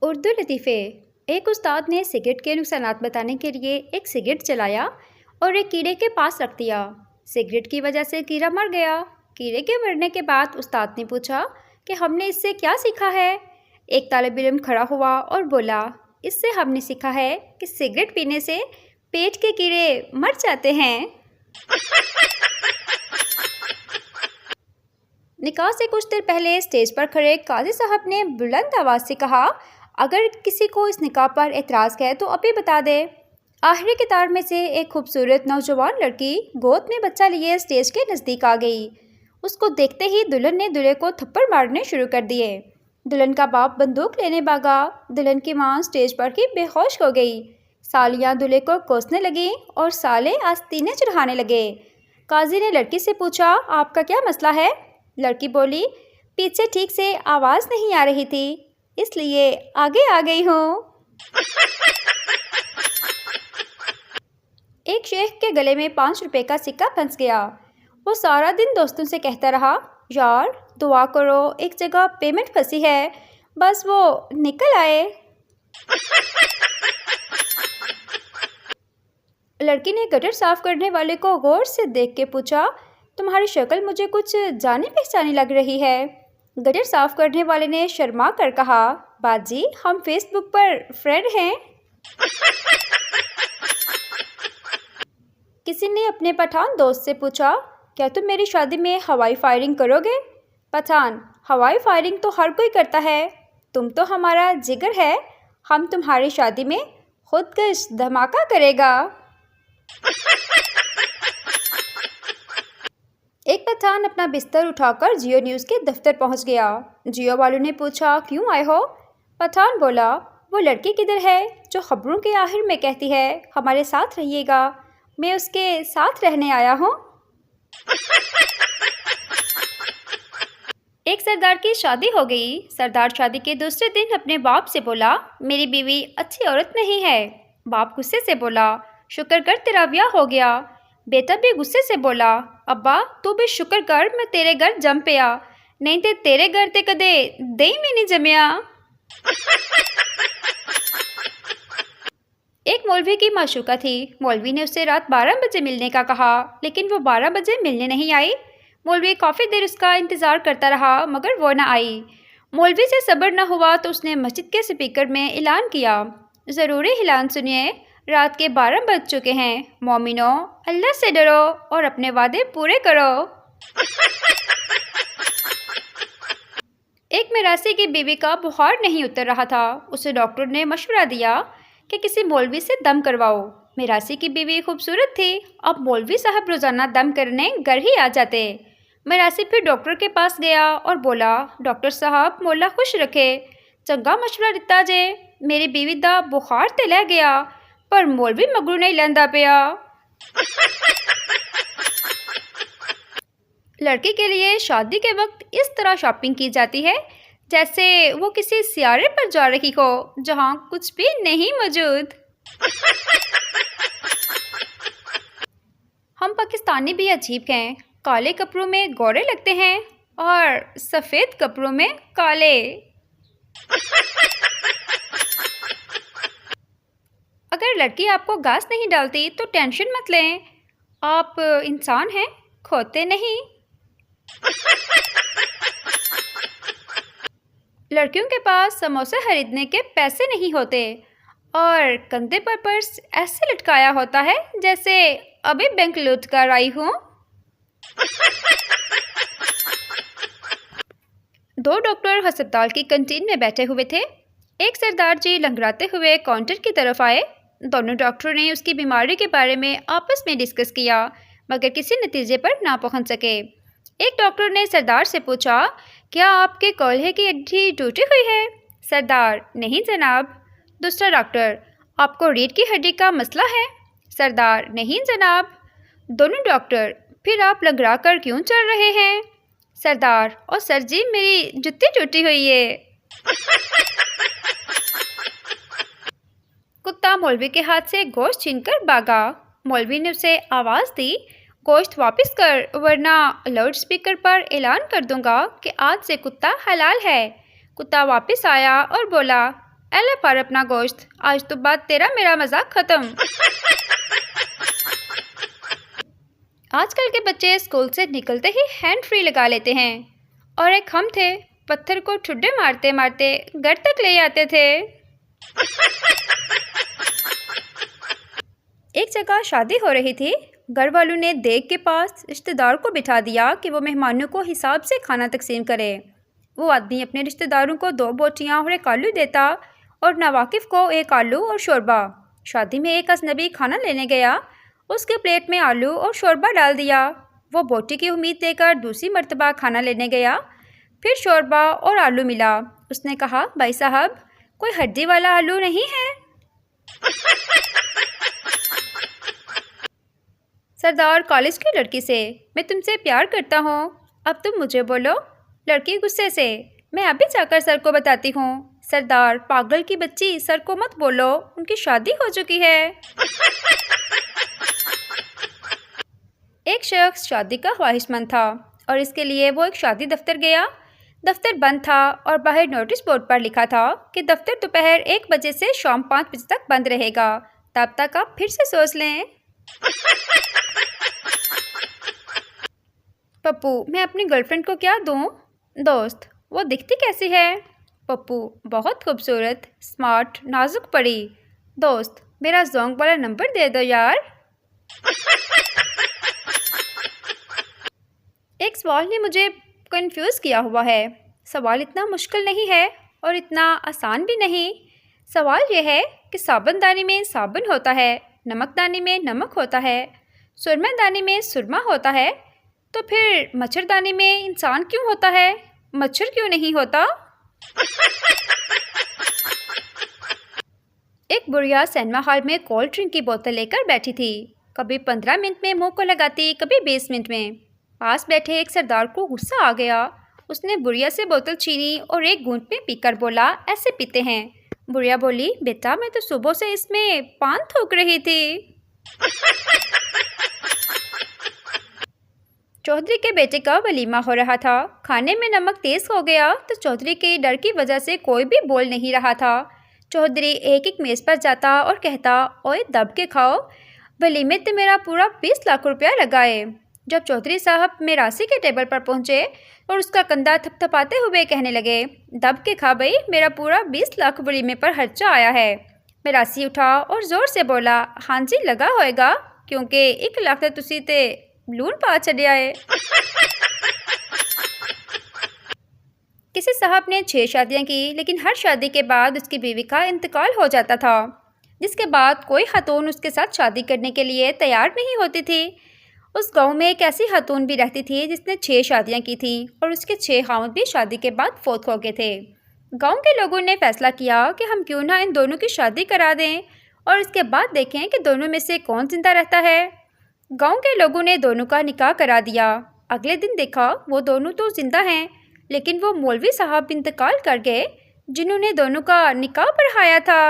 उर्दू लतीफ़े। एक उस्ताद ने सिगरेट के नुकसानात बताने के लिए एक सिगरेट जलाया और एक कीड़े के पास रख दिया। सिगरेट की वजह से कीड़ा मर गया। कीड़े के मरने के बाद उस्ताद ने पूछा कि हमने इससे क्या सीखा है। एक तालिब इल्म खड़ा हुआ और बोला, इससे हमने सीखा है कि सिगरेट पीने से पेट के कीड़े मर जाते हैं। निकाह से कुछ देर पहले स्टेज पर खड़े काजी साहब ने बुलंद आवाज़ से कहा, अगर किसी को इस निकाह पर एतराज़ है तो अभी बता दे। आखिरी कतार में से एक खूबसूरत नौजवान लड़की गोद में बच्चा लिए स्टेज के नज़दीक आ गई। उसको देखते ही दुल्हन ने दूल्हे को थप्पड़ मारने शुरू कर दिए। दुल्हन का बाप बंदूक लेने भागा। दुल्हन की माँ स्टेज पर ही बेहोश हो गई। सालियाँ दूल्हे को कोसने लगी और साले आस्तीनें चढ़ाने लगे। काजी ने लड़की से पूछा, आपका क्या मसला है? लड़की बोली, पीछे ठीक से आवाज़ नहीं आ रही थी, इसलिए आगे आ गई हूँ। एक शेख के गले में 5 रुपए का सिक्का फंस गया। वो सारा दिन दोस्तों से कहता रहा, यार दुआ करो, एक जगह पेमेंट फंसी है, बस वो निकल आए। लड़की ने गटर साफ करने वाले को गौर से देख के पूछा, तुम्हारी शक्ल मुझे कुछ जानी पहचानी लग रही है। गटर साफ करने वाले ने शर्मा कर कहा, बाजी हम फेसबुक पर फ्रेंड हैं। किसी ने अपने पठान दोस्त से पूछा, क्या तुम मेरी शादी में हवाई फायरिंग करोगे? पठान, हवाई फायरिंग तो हर कोई करता है, तुम तो हमारा जिगर है, हम तुम्हारी शादी में खुदकश धमाका करेगा। एक पठान अपना बिस्तर उठाकर जियो न्यूज़ के दफ्तर पहुंच गया। जियो वालों ने पूछा, क्यों आए हो? पठान बोला, वो लड़की किधर है जो खबरों के आखिर में कहती है हमारे साथ रहिएगा? मैं उसके साथ रहने आया हूँ। एक सरदार की शादी हो गई। सरदार शादी के दूसरे दिन अपने बाप से बोला, मेरी बीवी अच्छी औरत नहीं है। बाप गुस्से से बोला, शुक्र कर तेरा ब्याह हो गया। बेटा भी गुस्से से बोला, अब्बा तू भी शुक्र कर मैं तेरे घर जम पिया, नहीं ते तेरे घर ते कदे दही भी नहीं जमिया। एक मौलवी की माशूका थी। मौलवी ने उससे रात 12 बजे मिलने का कहा, लेकिन वो 12 बजे मिलने नहीं आई। मौलवी काफ़ी देर उसका इंतज़ार करता रहा, मगर वो ना आई। मौलवी से सब्र न हुआ तो उसने मस्जिद के स्पीकर में ऐलान किया, ज़रूरी ऐलान सुनिए, रात के 12 बज चुके हैं। मोमिनो, अल्लाह से डरो और अपने वादे पूरे करो। एक मिरासी की बीवी का बुखार नहीं उतर रहा था। उसे डॉक्टर ने मशवरा दिया कि किसी मौलवी से दम करवाओ। मिरासी की बीवी खूबसूरत थी। अब मौलवी साहब रोज़ाना दम करने घर ही आ जाते। मिरासी फिर डॉक्टर के पास गया और बोला, डॉक्टर साहब मौला खुश रखे, चंगा मशवरा दिता जे, मेरी बीवी दा बुखार ते लै गया पर मौलवी मगरू नहीं लैंदा पिया। लड़की के लिए शादी के वक्त इस तरह शॉपिंग की जाती है जैसे वो किसी सियारे पर जा रही हो जहाँ कुछ भी नहीं मौजूद। हम पाकिस्तानी भी अजीब हैं, काले कपड़ों में गोरे लगते हैं और सफ़ेद कपड़ों में काले। अगर लड़की आपको घास नहीं डालती तो टेंशन मत लें, आप इंसान हैं, खोते नहीं। लड़कियों के पास समोसे खरीदने के पैसे नहीं होते और कंधे पर पर्स ऐसे लटकाया होता है जैसे अभी बैंक लूट कर आई हूँ। 2 डॉक्टर अस्पताल की कैंटीन में बैठे हुए थे। एक सरदार जी लंगड़ाते हुए काउंटर की तरफ आए। दोनों डॉक्टरों ने उसकी बीमारी के बारे में आपस में डिस्कस किया, मगर किसी नतीजे पर ना पहुंच सके। एक डॉक्टर ने सरदार से पूछा, क्या आपके कॉल्हे की हड्डी टूटी हुई है? सरदार, नहीं जनाब। दूसरा डॉक्टर, आपको रीढ़ की हड्डी का मसला है? सरदार, नहीं जनाब। दोनों डॉक्टर, फिर आप लंगड़ा कर क्यों चल रहे हैं? सरदार, और सर जी मेरी जुत्ती टूटी हुई है। कुत्ता मौलवी के हाथ से गोश्त छीनकर भागा। मौलवी ने उसे आवाज़ दी, गोश्त वापस कर, वरना लाउड स्पीकर पर ऐलान कर दूंगा कि आज से कुत्ता हलाल है। कुत्ता वापस आया और बोला, एले पार अपना गोश्त, आज तो बात तेरा मेरा मजाक खत्म। आजकल के बच्चे स्कूल से निकलते ही हैंड फ्री लगा लेते हैं, और एक हम थे, पत्थर को ठुड्डे मारते मारते घर तक ले आते थे। एक जगह शादी हो रही थी। घर वालों ने देग के पास रिश्तेदार को बिठा दिया कि वो मेहमानों को हिसाब से खाना तकसीम करे। वो आदमी अपने रिश्तेदारों को 2 बोटियाँ और एक आलू देता, और नावाकिफ को 1 आलू और शोरबा। शादी में एक अजनबी खाना लेने गया, उसके प्लेट में आलू और शोरबा डाल दिया। वो बोटी की उम्मीद देकर दूसरी मर्तबा खाना लेने गया, फिर शोरबा और आलू मिला। उसने कहा, भाई साहब, कोई हड्डी वाला आलू नहीं है? सरदार कॉलेज की लड़की से, मैं तुमसे प्यार करता हूँ, अब तुम मुझे बोलो। लड़की गुस्से से, मैं अभी जाकर सर को बताती हूँ। सरदार, पागल की बच्ची, सर को मत बोलो, उनकी शादी हो चुकी है। एक शख्स शादी का ख्वाहिशमंद था, और इसके लिए वो एक शादी दफ्तर गया। दफ्तर बंद था और बाहर नोटिस बोर्ड पर लिखा था कि दफ्तर दोपहर 1 बजे से शाम 5 बजे तक बंद रहेगा, तब तक आप फिर से सोच लें। पप्पू, मैं अपनी गर्लफ्रेंड को क्या दूं? दोस्त, वो दिखती कैसी है? पप्पू, बहुत खूबसूरत, स्मार्ट, नाजुक परी। दोस्त, मेरा जोंग वाला नंबर दे दो यार। एक सवाल ने मुझे कंफ्यूज किया हुआ है। सवाल इतना मुश्किल नहीं है और इतना आसान भी नहीं। सवाल यह है कि साबुनदानी में साबुन होता है, नमकदानी में नमक होता है, सुरमादानी में सुरमा होता है, तो फिर मच्छरदानी में इंसान क्यों होता है? मच्छर क्यों नहीं होता? एक बुढ़िया सिनेमा हॉल में कोल्ड ड्रिंक की बोतल लेकर बैठी थी। कभी 15 मिनट में मुंह को लगाती, कभी 20 मिनट में। पास बैठे एक सरदार को गुस्सा आ गया। उसने बुढ़िया से बोतल छीनी और एक घूंट में पीकर बोला, ऐसे पीते हैं। बुढ़िया बोली, बेटा, मैं तो सुबह से इसमें पान थूक रही थी। चौधरी के बेटे का वलीमा हो रहा था। खाने में नमक तेज हो गया तो चौधरी के डर की वजह से कोई भी बोल नहीं रहा था। चौधरी एक एक मेज़ पर जाता और कहता, ओए दब के खाओ, वलीमे तो मेरा पूरा 20 लाख रुपया लगाए। जब चौधरी साहब मेरासी के टेबल पर पहुंचे और उसका कंधा थपथपाते हुए कहने लगे, दब के खा भाई, मेरा पूरा 20 लाख वलीमे पर खर्चा आया है। मेरासी उठा और ज़ोर से बोला, हाँ जी लगा होएगा, क्योंकि 1 लाख तो तुसी ते लून पा छड़िया है। किसी साहब ने 6 शादियां की, लेकिन हर शादी के बाद उसकी बीवी का इंतकाल हो जाता था, जिसके बाद कोई खातून उसके साथ शादी करने के लिए तैयार नहीं होती थी। उस गांव में एक ऐसी खातून भी रहती थी जिसने 6 शादियां की थी और उसके 6 खामद भी शादी के बाद फौत हो गए थे। गांव के लोगों ने फैसला किया कि हम क्यों ना इन दोनों की शादी करा दें और इसके बाद देखें कि दोनों में से कौन जिंदा रहता है। गांव के लोगों ने दोनों का निकाह करा दिया। अगले दिन देखा वो दोनों तो जिंदा हैं, लेकिन वो मौलवी साहब इंतकाल कर गए जिन्होंने दोनों का निकाह पढ़ाया था।